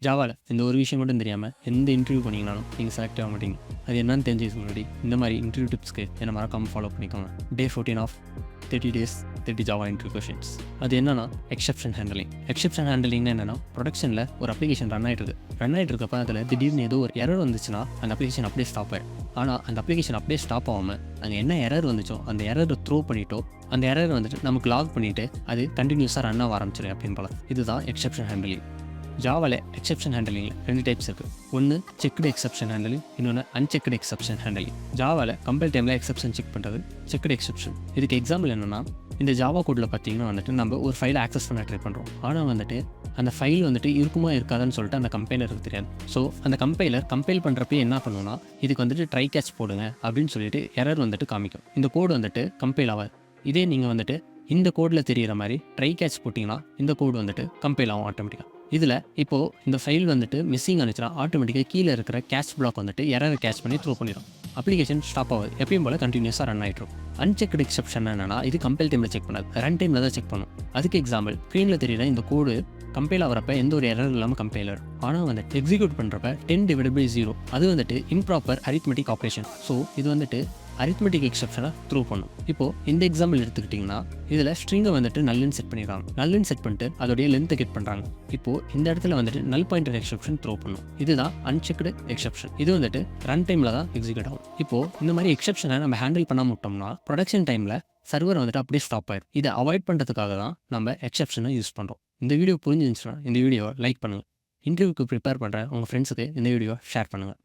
ஜாவால இந்த ஒரு விஷயம் மட்டும் தெரியாம எந்த இன்டர்வியூ பண்ணீங்கனாலும் நீங்க செலக்ட் ஆக மாட்டீங்க. அது என்னன்னு தெரிஞ்சதுக்கு முன்னாடி இந்த மாதிரி இன்டர்வியூ டிப்ஸ்க்கு என்ன மறக்காம ஃபாலோ பண்ணிக்கோங்க. Day 14 of 30 days 30 Java interview questions. அது என்னன்னா எக்ஸெப்ஷன் ஹேண்டலிங். எக்ஸெப்ஷன் ஹேண்டலிங்னா என்னன்னா ப்ரொடக்ஷனில் ஒரு அப்ளிகேஷன் ரன் ஆகிட்டு இருக்கப்ப அதில் திடீர்னு ஏதோ ஒரு எரர் வந்துச்சுன்னா அந்த அப்ளிகேஷன் அப்படியே ஸ்டாப் ஆகிடும். ஆனால் அந்த அப்ளிகேஷன் அப்படியே ஸ்டாப் ஆகாமல் அங்கே என்ன எரர் வந்துச்சோ அந்த எரரை த்ரோ பண்ணிட்டோ அந்த எரர் வந்துட்டு நமக்கு லாக் பண்ணிவிட்டு அது கண்டினியூஸாக ரன் ஆக ஆரம்பிச்சிடும் அப்படின்னு போல. இதுதான் எக்ஸெப்ஷன் ஹேண்டலிங். ஜாவாவில் எக்ஸெப்ஷன் ஹேண்டலிங்கில் 2 டைப்ஸ் இருக்குது. ஒன்று செக்டு எக்ஸெப்ஷன் ஹேண்டலிங், இன்னொன்று அன்செக்டு எக்ஸெப்ஷன் ஹேண்டலிங். ஜாவாவில் கம்பைல் டைமில் எக்ஸெப்ஷன் செக் பண்ணுறது செக்டு எக்ஸெப்ஷன். இதுக்கு எக்ஸாம்பிள் என்னென்னா, இந்த ஜாவா கோடில் பார்த்தீங்கன்னா வந்துட்டு நம்ம ஒரு ஃபைலை ஆக்சஸ் பண்ண ட்ரை பண்ணுறோம். ஆனால் வந்துட்டு அந்த ஃபைல் வந்துட்டு இருக்குமா இருக்காதுன்னு சொல்லிட்டு அந்த கம்பைலருக்கு தெரியாது. ஸோ அந்த கம்பைல் பண்ணுறப்ப என்ன பண்ணுவோம்னா, இதுக்கு வந்துட்டு ட்ரை கேட்ச் போடுங்க அப்படின்னு சொல்லிட்டு எரர் வந்துட்டு காமிக்கும். இந்த கோடு வந்துட்டு கம்பைல் ஆகாது. இதே நீங்கள் வந்துட்டு இந்த கோடில் தெரிகிற மாதிரி ட்ரை கேட்ச் போட்டிங்கன்னா இந்த கோடு வந்துட்டு கம்பைல் ஆகும் ஆட்டோமேட்டிக்காக. இதில் இப்போது இந்த ஃபைல் வந்துட்டு மிஸ்ஸிங் ஆனிச்சுன்னா ஆட்டோமேட்டிக்காக கீழே இருக்கிற கேட்ச் பிளாக் வந்துட்டு எரரை கேட்ச் பண்ணி த்ரோ பண்ணிடும். அப்ளிகேஷன் ஸ்டாப் ஆகுது, எப்பயும் போல் கண்டினியூஸாக ரன் ஆகிட்டு இருக்கும். அன்செக்டு எக்ஸெப்ஷன் என்னன்னா, இது கம்பைல் டைமில் செக் பண்ணாது, ரன் டைமில் தான் செக் பண்ணும். அதுக்கு எக்ஸாம்பிள் ஸ்க்ரீனில் தெரியுற இந்த கோடு கம்பைல் ஆகிறப்ப எந்த ஒரு எரர் இல்லாமல் கம்பைலர், ஆனால் வந்துட்டு எக்ஸிக்யூட் பண்ணுறப்ப 10/0 அது வந்துட்டு இம்ப்ராப்பர் அரித்மெட்டிக் ஆப்ரேஷன். ஸோ இது வந்துட்டு அரித்மெட்டிக் எக்ஸெப்ஷனை த்ரூ பண்ணும். இப்போது இந்த எக்ஸாம்பிள் எடுத்துக்கிட்டிங்கன்னா இதில் ஸ்ட்ரிங்கை வந்துட்டு நல்லுன்னு செட் பண்ணிடுறாங்க. நல்லுன்னு செட் பண்ணிட்டு அதோடைய லென்த்தை கெட் பண்ணுறாங்க. இப்போது இந்த இடத்துல வந்துட்டு நல் பாயிண்டர் எக்ஸெப்ஷன் த்ரோ பண்ணும். இதுதான் அன்செக்டு எக்ஸெப்ஷன். இது வந்துட்டு ரன் டைமில் தான் எக்ஸிக்யூட் ஆகும். இப்போது இந்த மாதிரி எக்ஸெப்ஷனை நம்ம ஹேண்டில் பண்ணாம விட்டோம்னா ப்ரொடக்ஷன் டைமில் சர்வர் வந்துட்டு அப்படியே ஸ்டாப் ஆயிடும். இதை அவாய்ட் பண்ணுறதுக்காக தான் நம்ம எக்ஸெப்ஷனை யூஸ் பண்ணுறோம். இந்த வீடியோ புரிஞ்சிருந்துச்சுன்னா இந்த வீடியோவை லைக் பண்ணுங்கள். இன்டர்வியூக்கு ப்ரிப்பேர் பண்ணுற உங்கள் ஃப்ரெண்ட்ஸுக்கு இந்த வீடியோ ஷேர் பண்ணுங்கள்.